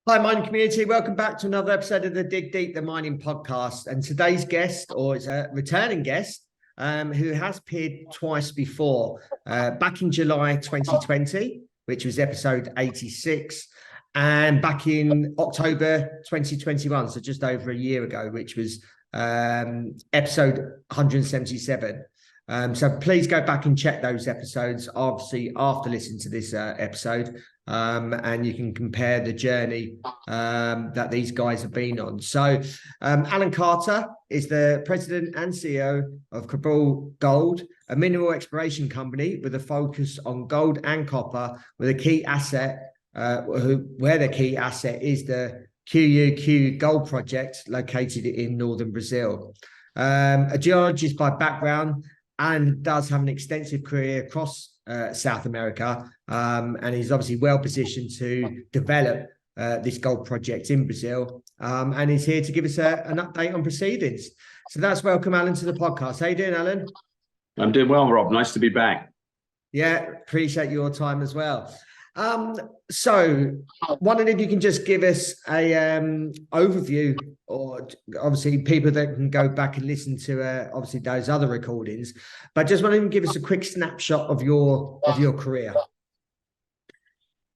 Hi, mining community. Welcome back to another episode of the Dig Deep, the Mining Podcast. And today's guest, or it's a returning guest, who has appeared twice before, back in July 2020, which was episode 86, and back in October 2021, so just over a year ago, which was episode 177. So please go back and check those episodes, obviously, after listening to this episode. And you can compare the journey that these guys have been on. So Alan Carter is the president and CEO of Cabral Gold, a mineral exploration company with a focus on gold and copper, with a key asset, where the key asset is the Cuiu Cuiu Gold project located in northern Brazil. A geologist by background, and does have an extensive career across South America, and he's obviously well positioned to develop this gold project in Brazil, and he's here to give us an update on proceedings. So that's welcome, Alan, to the podcast. How you doing, Alan? I'm doing well, Rob. Nice to be back. Yeah, appreciate your time as well. So wondering if you can just give us a overview, or obviously people that can go back and listen to obviously those other recordings, but just wondering if you can give us a quick snapshot of your career.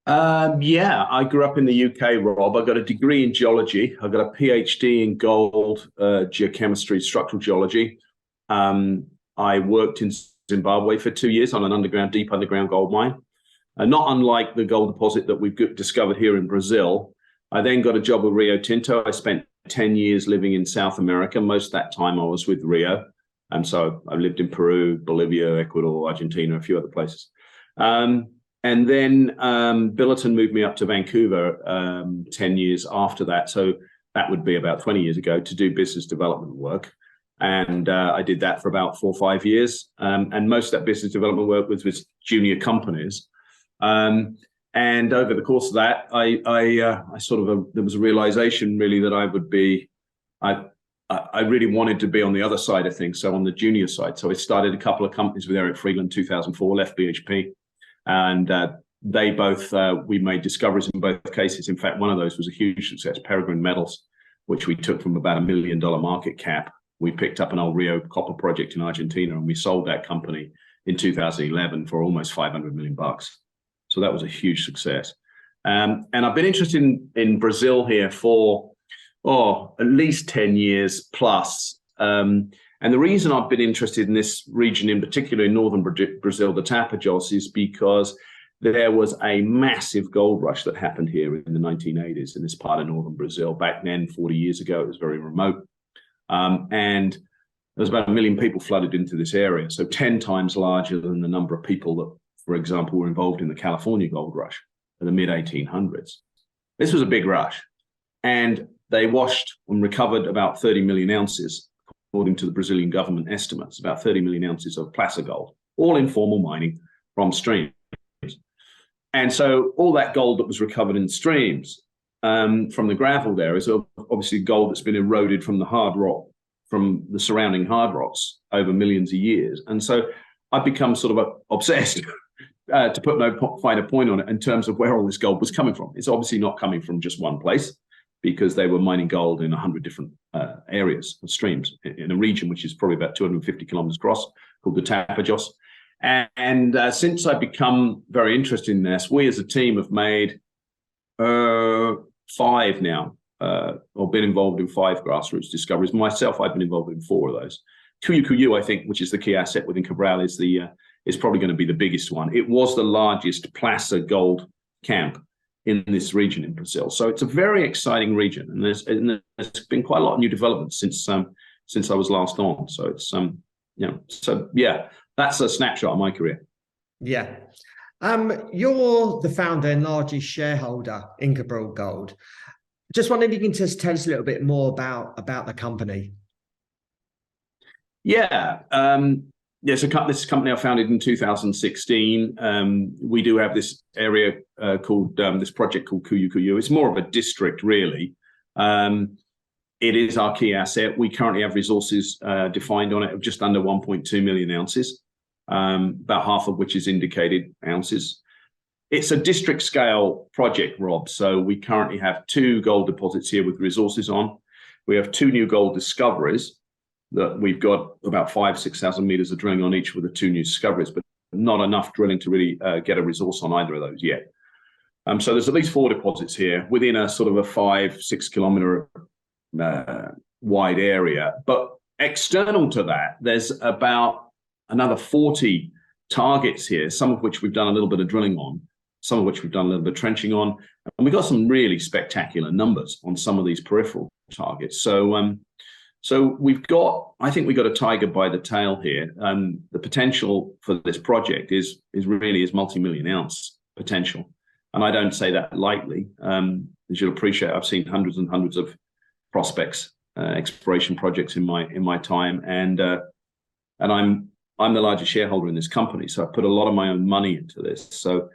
Yeah, I grew up in the UK, Rob. I got a degree in geology. I got a PhD in gold, geochemistry, structural geology. I worked in Zimbabwe for 2 years on an deep underground gold mine. Not unlike the gold deposit that we've discovered here in Brazil. I then got a job with Rio Tinto. I spent 10 years living in South America. Most of that time I was with Rio. And so I lived in Peru, Bolivia, Ecuador, Argentina, a few other places. And then Billiton moved me up to Vancouver 10 years after that. So that would be about 20 years ago, to do business development work. And I did that for about 4 or 5 years. And most of that business development work was with junior companies. And over the course of that, there was a realization really that I really wanted to be on the other side of things, so on the junior side. So I started a couple of companies with Eric Freeland in 2004, left BHP, and they both, we made discoveries in both cases. In fact, one of those was a huge success, Peregrine Metals, which we took from about $1 million market cap. We picked up an old Rio copper project in Argentina, and we sold that company in 2011 for almost $500 million. So that was a huge success. And I've been interested in Brazil here for, at least 10 years plus. And the reason I've been interested in this region, in particular in northern Brazil, the Tapajós, is because there was a massive gold rush that happened here in the 1980s in this part of northern Brazil. Back then, 40 years ago, it was very remote. And there was about 1 million people flooded into this area, so 10 times larger than the number of people that, for example, were involved in the California gold rush in the mid-1800s. This was a big rush. And they washed and recovered about 30 million ounces, according to the Brazilian government estimates, about 30 million ounces of placer gold, all informal mining from streams. And so all that gold that was recovered in streams from the gravel there is obviously gold that's been eroded from the hard rock, from the surrounding hard rocks over millions of years. And so I've become sort of obsessed to put no finer point on it in terms of where all this gold was coming from. It's obviously not coming from just one place, because they were mining gold in 100 different areas of streams in a region which is probably about 250 kilometers across, called the Tapajós. And since I've become very interested in this, we as a team have made 5 now, or been involved in 5 grassroots discoveries. Myself, I've been involved in 4 of those. Cuiu Cuiu, I think, which is the key asset within Cabral, is probably going to be the biggest one. It was the largest placer gold camp in this region in Brazil. So it's a very exciting region, and there's been quite a lot of new developments since I was last on. So it's that's a snapshot of my career. Yeah. You're the founder and largest shareholder in Cabral Gold. Just wondering if you can just tell us a little bit more about the company. Yeah. So this company I founded in 2016. We do have this area called this project called Cuiu Cuiu. It's more of a district, really. It is our key asset. We currently have resources defined on it of just under 1.2 million ounces, about half of which is indicated ounces. it's a district scale project, Rob. So we currently have 2 gold deposits here with resources on. We have 2 new gold discoveries that we've got about 6,000 meters of drilling on each with the 2 new discoveries, but not enough drilling to really get a resource on either of those yet. So there's at least 4 deposits here within a sort of a 5-6 kilometer wide area. But external to that, there's about another 40 targets here, some of which we've done a little bit of drilling on, some of which we've done a little bit of trenching on. And we've got some really spectacular numbers on some of these peripheral targets. So I think we've got a tiger by the tail here. The potential for this project is really multi-million ounce potential. And I don't say that lightly. As you'll appreciate, I've seen hundreds and hundreds of prospects, exploration projects in my time. And I'm the largest shareholder in this company. So I put a lot of my own money into this. So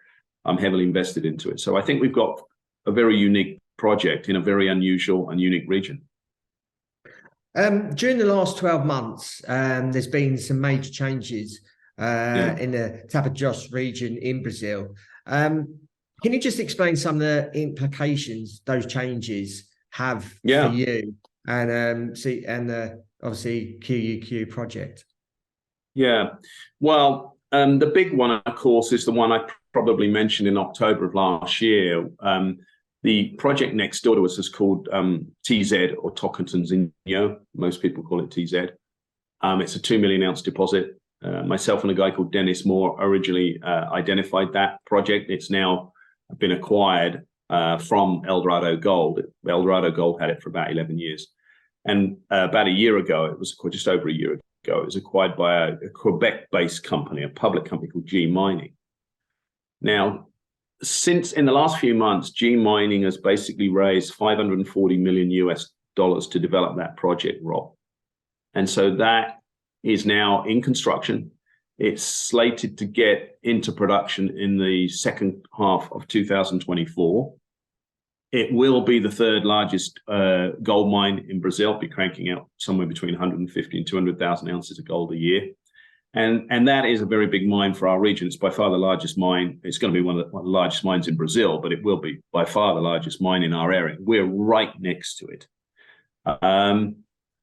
I'm heavily invested into it. So I think we've got a very unique project in a very unusual and unique region. During the last 12 months, there's been some major changes in the Tapajós region in Brazil. Can you just explain some of the implications those changes have for you and obviously QUQ project? Yeah, well, the big one, of course, is the one I probably mentioned in October of last year. The project next door to us is called TZ, or Tocantinzinho. Most people call it TZ. It's a 2 million ounce deposit. Myself and a guy called Dennis Moore originally identified that project. It's now been acquired from Eldorado Gold. Eldorado Gold had it for about 11 years. And about a year ago, it was just over a year ago, it was acquired by a Quebec-based company, a public company called G Mining. Now, since in the last few months, G Mining has basically raised $540 million to develop that project, Rob. And so that is now in construction. It's slated to get into production in the second half of 2024. It will be the 3rd largest gold mine in Brazil, be cranking out somewhere between 150 and 200,000 ounces of gold a year. And that is a very big mine for our region. It's by far the largest mine. It's going to be one of the largest mines in Brazil, but it will be by far the largest mine in our area. We're right next to it.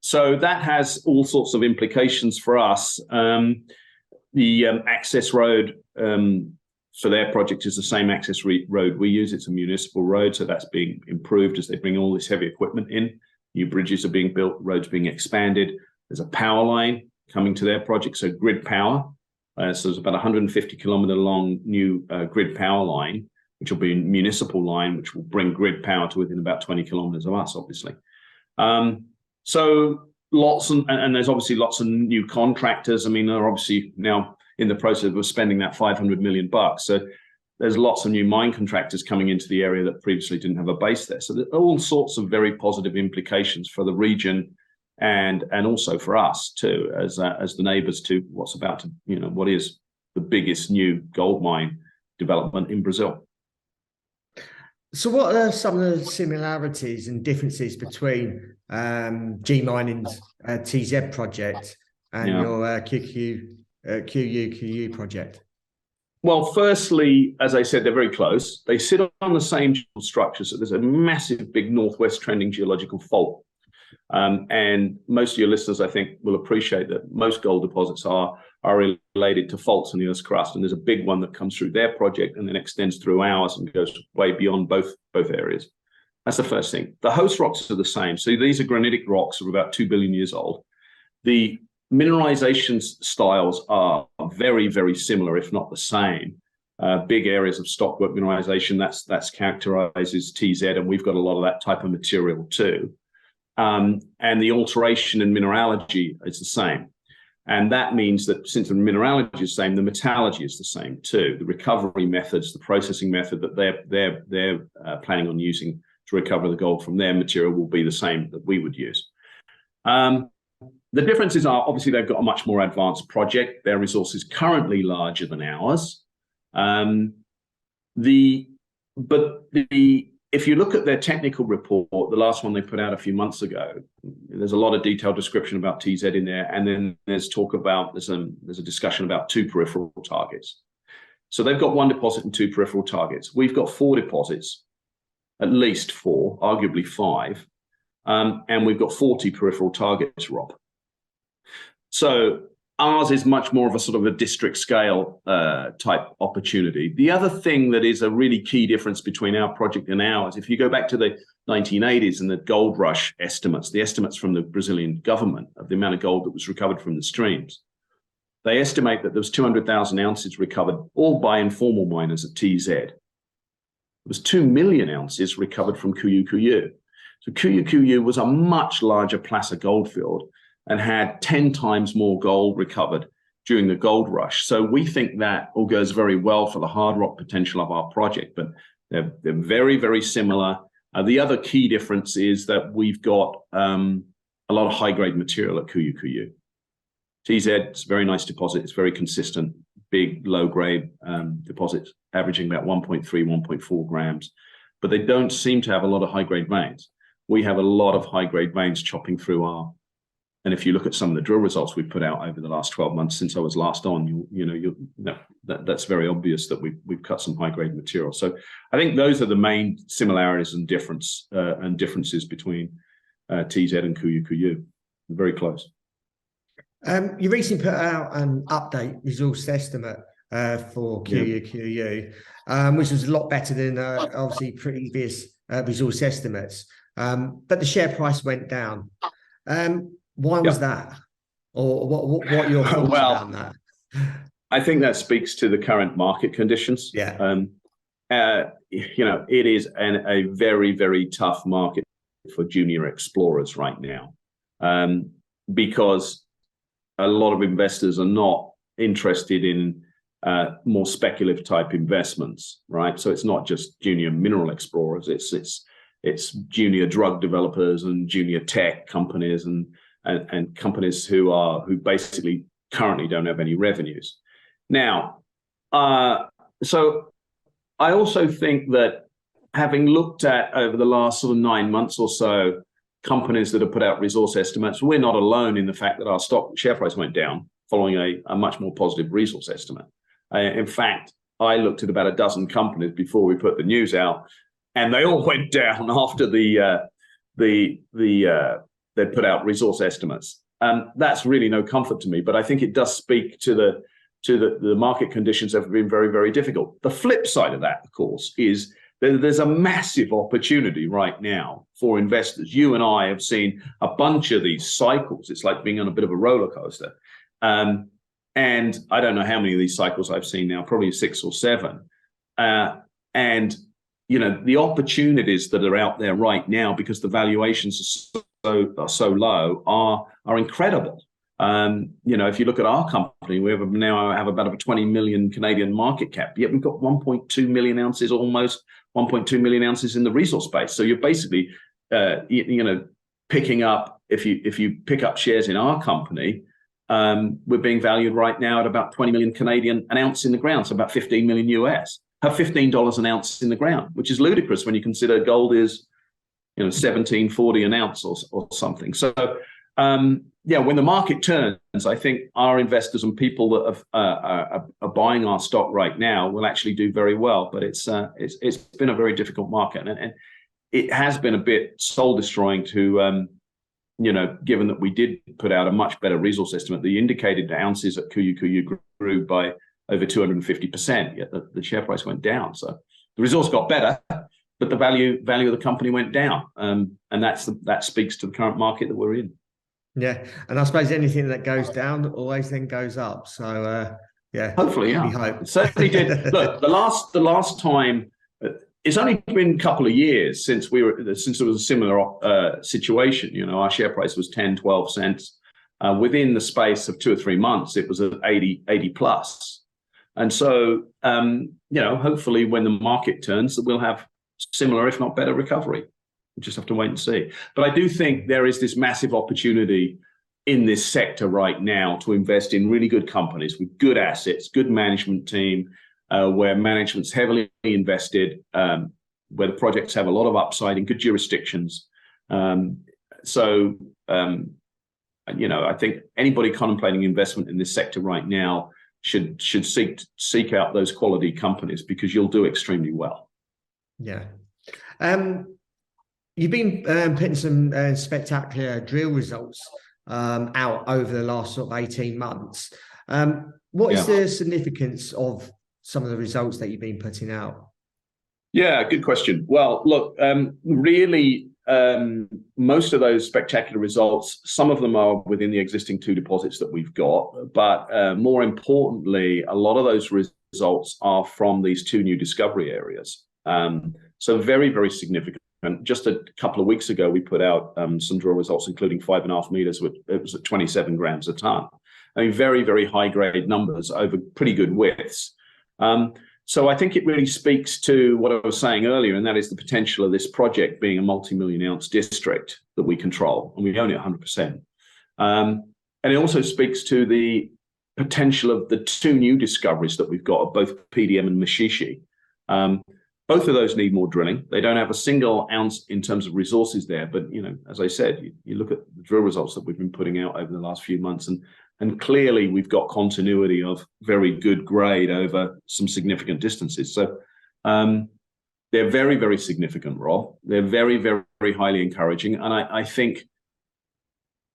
So that has all sorts of implications for us. The access road for their project is the same access road we use. It's a municipal road, so that's being improved as they bring all this heavy equipment in. New bridges are being built, roads being expanded. There's a power line coming to their project, so grid power. So there's about 150 kilometer long new grid power line, which will be a municipal line, which will bring grid power to within about 20 kilometers of us, obviously. So lots and there's obviously lots of new contractors. I mean, they're obviously now in the process of spending that $500 million. So there's lots of new mine contractors coming into the area that previously didn't have a base there. So there are all sorts of very positive implications for the region and also for us too, as the neighbors to what's about to, what is the biggest new gold mine development in Brazil. So what are some of the similarities and differences between G Mining's TZ project and your QUQ project? Well, firstly, as I said, they're very close. They sit on the same structure. So there's a massive, big northwest trending geological fault. And most of your listeners, I think, will appreciate that most gold deposits are related to faults in the Earth's crust. And there's a big one that comes through their project and then extends through ours and goes way beyond both areas. That's the first thing. The host rocks are the same. So these are granitic rocks of about 2 billion years old. The mineralization styles are very, very similar, if not the same. Big areas of stockwork mineralization, that's characterized as TZ, and we've got a lot of that type of material too. And the alteration in mineralogy is the same. And that means that since the mineralogy is the same, the metallurgy is the same too. The recovery methods, the processing method that they're planning on using to recover the gold from their material will be the same that we would use. The differences are obviously they've got a much more advanced project. Their resource is currently larger than ours. If you look at their technical report, the last one they put out a few months ago, there's a lot of detailed description about TZ in there, and then there's a discussion about 2 peripheral targets. So they've got 1 deposit and 2 peripheral targets. We've got 4 deposits, at least 4, arguably 5, and we've got 40 peripheral targets, Rob. So ours is much more of a sort of a district scale type opportunity. The other thing that is a really key difference between our project and ours, if you go back to the 1980s and the gold rush estimates, the estimates from the Brazilian government of the amount of gold that was recovered from the streams, they estimate that there was 200,000 ounces recovered, all by informal miners at TZ. There was 2 million ounces recovered from Cuiu Cuiu. So Cuiu Cuiu was a much larger placer goldfield and had 10 times more gold recovered during the gold rush. So we think that all goes very well for the hard rock potential of our project, but they're very, very similar. The other key difference is that we've got a lot of high-grade material at Cuiu Cuiu. TZ, it's a very nice deposit. It's very consistent, big, low-grade deposits, averaging about 1.3, 1.4 grams. But they don't seem to have a lot of high-grade veins. We have a lot of high-grade veins chopping through our. And if you look at some of the drill results we've put out over the last 12 months since I was last on, that's very obvious that we've cut some high-grade material. So I think those are the main similarities and differences between TZ and Cuiu Cuiu. Very close. You recently put out an update resource estimate for Cuiu Cuiu, which was a lot better than obviously previous resource estimates. But the share price went down. Why was that? Or what are your thoughts about that? I think that speaks to the current market conditions. Yeah. It is a very, very tough market for junior explorers right now, because a lot of investors are not interested in more speculative type investments, right? So it's not just junior mineral explorers; it's junior drug developers and junior tech companies and companies who basically currently don't have any revenues. Now, so I also think that having looked at over the last sort of 9 months or so, companies that have put out resource estimates, we're not alone in the fact that our stock share price went down following a much more positive resource estimate. In fact, I looked at about a dozen companies before we put the news out, and they all went down after they put out resource estimates. That's really no comfort to me, but I think it does speak to the market conditions have been very, very difficult. The flip side of that, of course, is there's a massive opportunity right now for investors. You and I have seen a bunch of these cycles. It's like being on a bit of a roller coaster. And I don't know how many of these cycles I've seen now, probably 6 or 7. And the opportunities that are out there right now, because the valuations are so low, are incredible. If you look at our company, we now have about a 20 million Canadian market cap, yet we've got 1.2 million ounces, almost 1.2 million ounces in the resource base. So you're basically, picking up, if you pick up shares in our company, we're being valued right now at about 20 million Canadian an ounce in the ground, so about 15 million US. Have $15 an ounce in the ground, which is ludicrous when you consider gold is, $17.40 an ounce or something. So, when the market turns, I think our investors and people that are buying our stock right now will actually do very well. But it's been a very difficult market, and it has been a bit soul destroying to, given that we did put out a much better resource estimate. The indicated ounces at Cuiu Cuiu grew by over 250%, yet the share price went down. So the resource got better, but the value of the company went down, and that speaks to the current market that we're in. Yeah, and I suppose anything that goes down always then goes up. So hopefully, yeah, we hope. It certainly did. Look, the last time, it's only been a couple of years since there was a similar situation. Our share price was 10, 12 cents. Within the space of 2 or 3 months, it was at 80 plus. And so, hopefully when the market turns, we'll have similar, if not better, recovery. We just have to wait and see. But I do think there is this massive opportunity in this sector right now to invest in really good companies with good assets, good management team, where management's heavily invested, where the projects have a lot of upside in good jurisdictions. I think anybody contemplating investment in this sector right now should seek out those quality companies, because you'll do extremely well. Yeah. You've been putting some spectacular drill results out over the last sort of 18 months. What is the significance of some of the results that you've been putting out? Yeah, good question. Well, look, really, most of those spectacular results, some of them are within the existing 2 deposits that we've got, but more importantly, a lot of those results are from these 2 new discovery areas. So very, very significant. Just a couple of weeks ago, we put out some drill results, including 5.5 meters, it was at 27 grams a ton. I mean, very, very high grade numbers over pretty good widths. So I think it really speaks to what I was saying earlier, and that is the potential of this project being a multi-million ounce district that we control, and we own it 100%. And it also speaks to the potential of the 2 new discoveries that we've got, of both PDM and Mashishi. Both of those need more drilling. They don't have a single ounce in terms of resources there, but as I said, you look at the drill results that we've been putting out over the last few months, and clearly we've got continuity of very good grade over some significant distances. So they're very, very significant, Rob. They're very, very, very highly encouraging. And I think,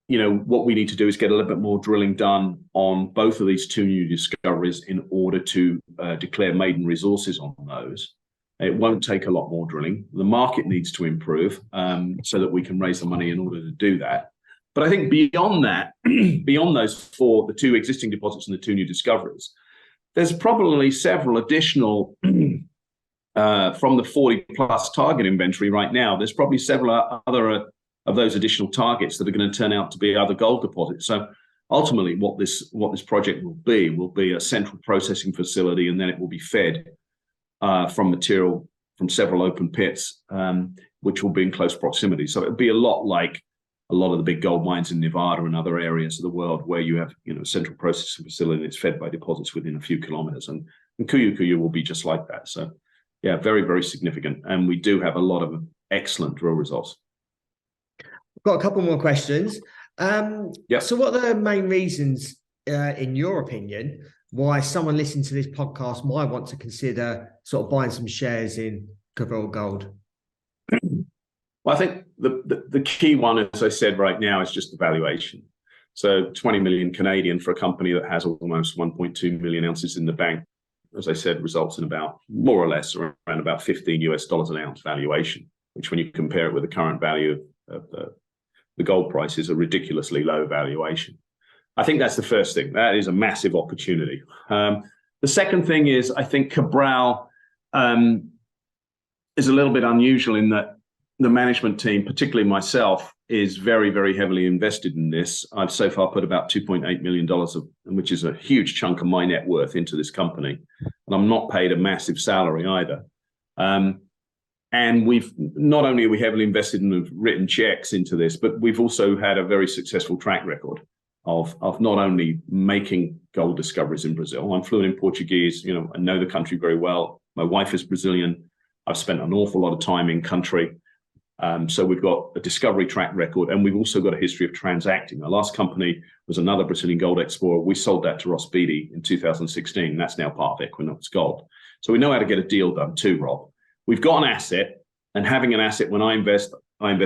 what we need to do is get a little bit more drilling done on both of these 2 new discoveries in order to declare maiden resources on those. It won't take a lot more drilling. The market needs to improve so that we can raise the money in order to do that. But I think beyond that, beyond those 4, the 2 existing deposits and the 2 new discoveries, there's probably several additional from the 40+ target inventory right now. There's probably several other of those additional targets that are going to turn out to be other gold deposits. So ultimately, what this project will be a central processing facility, and then it will be fed from material from several open pits, which will be in close proximity. So it'll be a lot like a lot of the big gold mines in Nevada and other areas of the world where you have, a central processing facility that's fed by deposits within a few kilometers. And Cuiu Cuiu will be just like that. So yeah, very, very significant. And we do have a lot of excellent drill results. I've got a couple more questions. So what are the main reasons, in your opinion, why someone listening to this podcast might want to consider sort of buying some shares in Cabral Gold? Well, I think the key one, as I said right now, is just the valuation. So 20 million Canadian for a company that has almost 1.2 million ounces in the bank, as I said, results in about more or less around about $15 an ounce valuation, which when you compare it with the current value of the gold price is a ridiculously low valuation. I think that's the first thing. That is a massive opportunity. The second thing is, I think Cabral is a little bit unusual in that the management team, particularly myself, is very, very heavily invested in this. I've so far put about $2.8 million, which is a huge chunk of my net worth, into this company. And I'm not paid a massive salary either. And we've not only are we heavily invested and have written checks into this, but we've also had a very successful track record of not only making gold discoveries in Brazil. I'm fluent in Portuguese, I know the country very well. My wife is Brazilian. I've spent an awful lot of time in country. So we've got a discovery track record, and we've also got a history of transacting. Our last company was another Brazilian gold explorer. We sold that to Ross Beatty in 2016. That's now part of Equinox Gold. So we know how to get a deal done too, Rob. We've got an asset, and having an asset, when I invest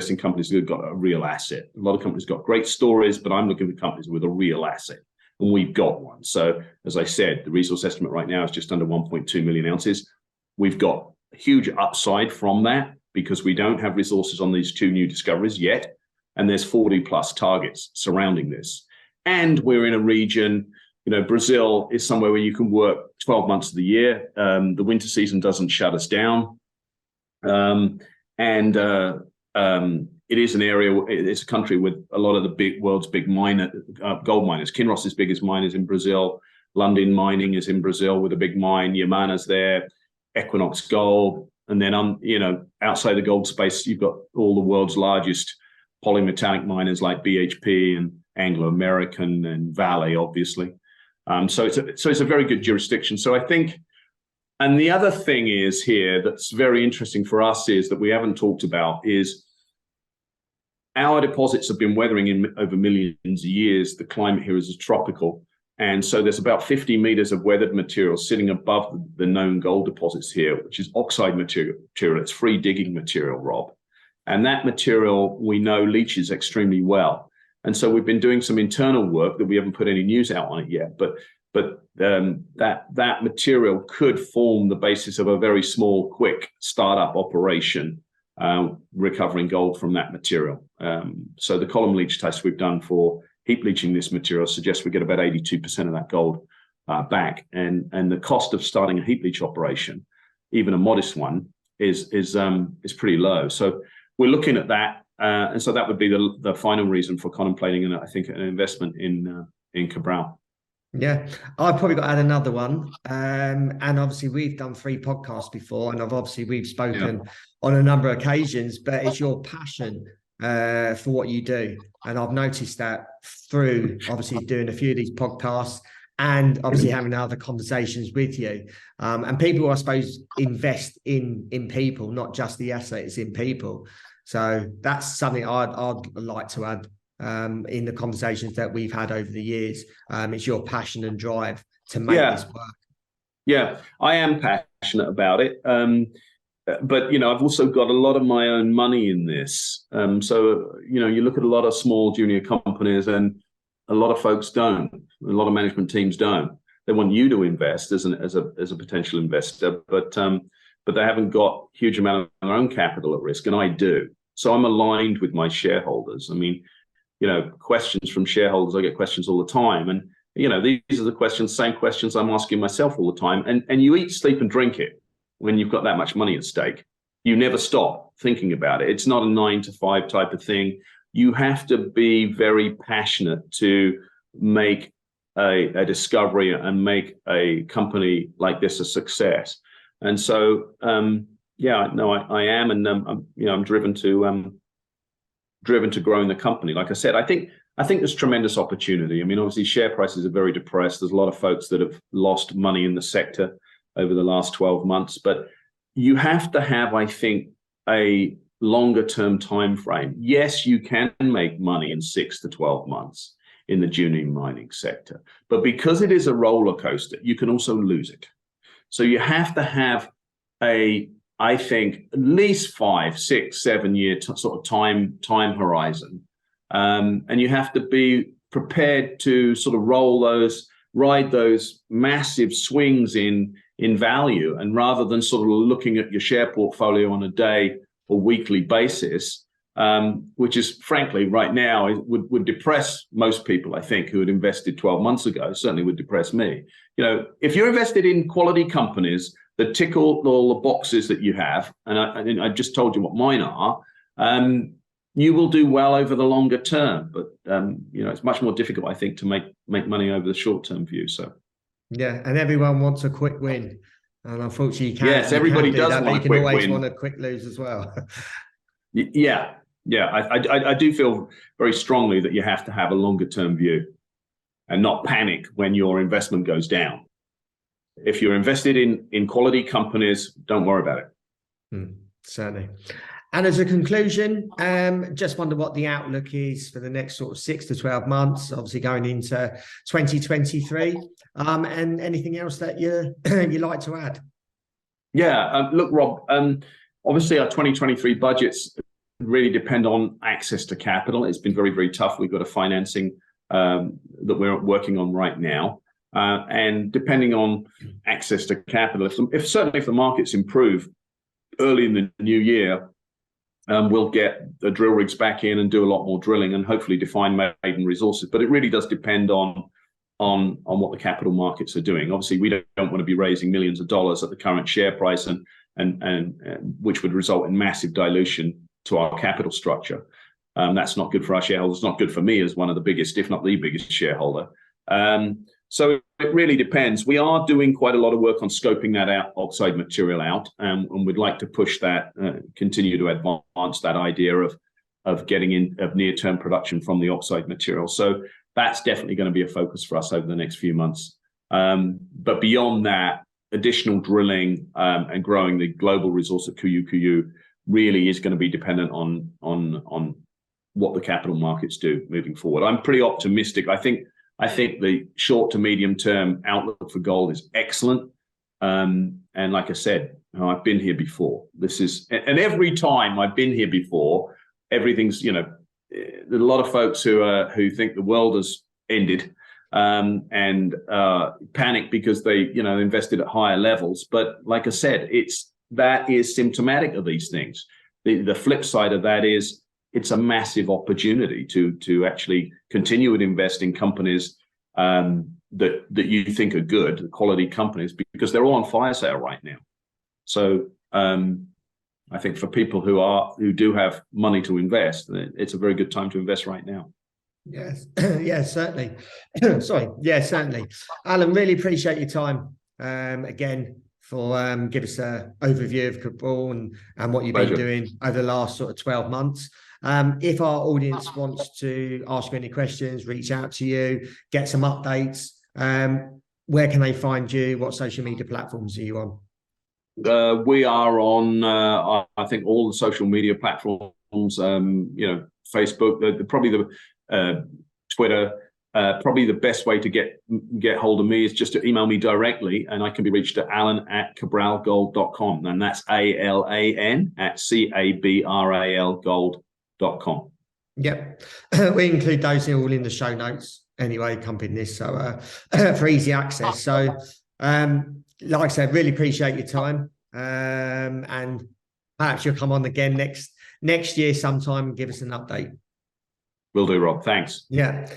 in companies that have got a real asset. A lot of companies got great stories, but I'm looking for companies with a real asset, and we've got one. So as I said, the resource estimate right now is just under 1.2 million ounces. We've got a huge upside from that because we don't have resources on these 2 new discoveries yet, and there's 40+ targets surrounding this. And we're in a region, Brazil is somewhere where you can work 12 months of the year. The winter season doesn't shut us down. It is an area, it's a country with a lot of the world's big gold miners. Kinross's biggest mine is in Brazil. Lundin Mining is in Brazil with a big mine. Yamana's there. Equinox Gold. And then, outside the gold space, you've got all the world's largest polymetallic miners like BHP and Anglo American and Vale, obviously. So it's a very good jurisdiction. So I think, and the other thing is here that's very interesting for us is that we haven't talked about is our deposits have been weathering in over millions of years. The climate here is tropical. And so there's about 50 meters of weathered material sitting above the known gold deposits here, which is oxide material. It's free digging material, Rob. And that material we know leaches extremely well. And so we've been doing some internal work that we haven't put any news out on it yet, but that material could form the basis of a very small, quick startup operation recovering gold from that material. So the column leach test we've done for heap leaching this material suggests we get about 82% of that gold back. And the cost of starting a heap leach operation, even a modest one, is pretty low. So we're looking at that. And so that would be the final reason for contemplating, I think, an investment in Cabral. Yeah, I've probably got to add another one. And obviously we've done 3 podcasts before, and we've spoken on a number of occasions, but it's your passion for what you do. And I've noticed that through obviously doing a few of these podcasts and obviously having other conversations with you. And people, I suppose, invest in people, not just the assets, in people. So that's something I'd like to add in the conversations that we've had over the years. It's your passion and drive to make this work. Yeah, I am passionate about it. But, I've also got a lot of my own money in this. So, you look at a lot of small junior companies and a lot of folks don't. A lot of management teams don't. They want you to invest as a potential investor, but they haven't got a huge amount of their own capital at risk, and I do. So I'm aligned with my shareholders. I mean, questions from shareholders, I get questions all the time. And, these are the same questions I'm asking myself all the time. And you eat, sleep, and drink it when you've got that much money at stake. You never stop thinking about it. It's not a 9 to 5 type of thing. You have to be very passionate to make a discovery and make a company like this a success. And so, I am, and I'm driven to growing the company. Like I said, I think there's tremendous opportunity. I mean, obviously, share prices are very depressed. There's a lot of folks that have lost money in the sector over the last 12 months, but you have to have, I think, a longer term time frame. Yes, you can make money in 6 to 12 months in the junior mining sector, but because it is a roller coaster, you can also lose it. So you have to have I think, at least 5, 6, 7 year sort of time horizon. And you have to be prepared to sort of ride those massive swings in value. And rather than sort of looking at your share portfolio on a day or weekly basis, which is frankly right now would depress most people, I think, who had invested 12 months ago, certainly would depress me. If you're invested in quality companies that tick all the boxes that you have, and I just told you what mine are, you will do well over the longer term. But it's much more difficult, I think, to make money over the short-term view. So yeah, and everyone wants a quick win, and unfortunately, you can't. Yes, everybody does want a quick win. You can always want a quick lose as well. Yeah. I do feel very strongly that you have to have a longer-term view and not panic when your investment goes down. If you're invested in quality companies, don't worry about it. Certainly. And as a conclusion, just wonder what the outlook is for the next sort of 6 to 12 months, obviously going into 2023, and anything else that you like to add. Yeah, look, Rob, obviously our 2023 budgets really depend on access to capital. It's been very, very tough. We've got a financing that we're working on right now. And depending on access to capital, if the markets improve early in the new year, we'll get the drill rigs back in and do a lot more drilling and hopefully define maiden resources. But it really does depend on what the capital markets are doing. Obviously, we don't want to be raising millions of dollars at the current share price, and which would result in massive dilution to our capital structure. That's not good for our shareholders. Not good for me as one of the biggest, if not the biggest shareholder. So it really depends. We are doing quite a lot of work on scoping that oxide material out, and we'd like to push that, continue to advance that idea of getting of near-term production from the oxide material. So that's definitely going to be a focus for us over the next few months. But beyond that, additional drilling and growing the global resource at Cuiu Cuiu really is going to be dependent on what the capital markets do moving forward. I'm pretty optimistic. I think I think the short to medium term outlook for gold is excellent. And like I said, I've been here before. And every time I've been here before, everything's, there's a lot of folks who think the world has ended and panic because they, invested at higher levels. But like I said, that is symptomatic of these things. The flip side of that is it's a massive opportunity to actually continue to invest in companies that you think are good, quality companies, because they're all on fire sale right now. So I think for people who do have money to invest, it's a very good time to invest right now. Yes, yes, certainly. Sorry, yeah, certainly. Alan, really appreciate your time again for give us an overview of Cabral and what you've been doing over the last sort of 12 months. If our audience wants to ask you any questions, reach out to you, get some updates, where can they find you? What social media platforms are you on? We are on, I think, all the social media platforms. Facebook, probably the Twitter. Probably the best way to get hold of me is just to email me directly, and I can be reached at alan@cabralgold.com, and that's ALAN@CABRAL gold.com. Yep, we include those all in the show notes anyway, accompanying this, so for easy access. So, like I said, really appreciate your time, and perhaps you'll come on again next year sometime and give us an update. Will do, Rob. Thanks. Yeah.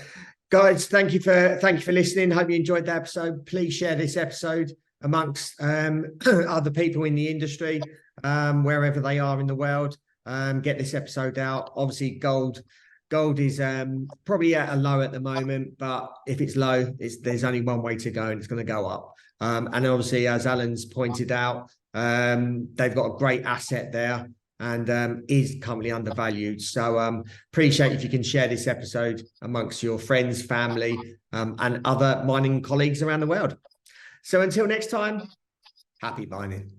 Guys, thank you for listening. Hope you enjoyed the episode. Please share this episode amongst other people in the industry, wherever they are in the world. Get this episode out. Obviously, gold is probably at a low at the moment, but if it's low, there's only one way to go, and it's going to go up. And obviously, as Alan's pointed out, they've got a great asset there, and is currently undervalued. So appreciate if you can share this episode amongst your friends, family, and other mining colleagues around the world. So until next time, happy mining.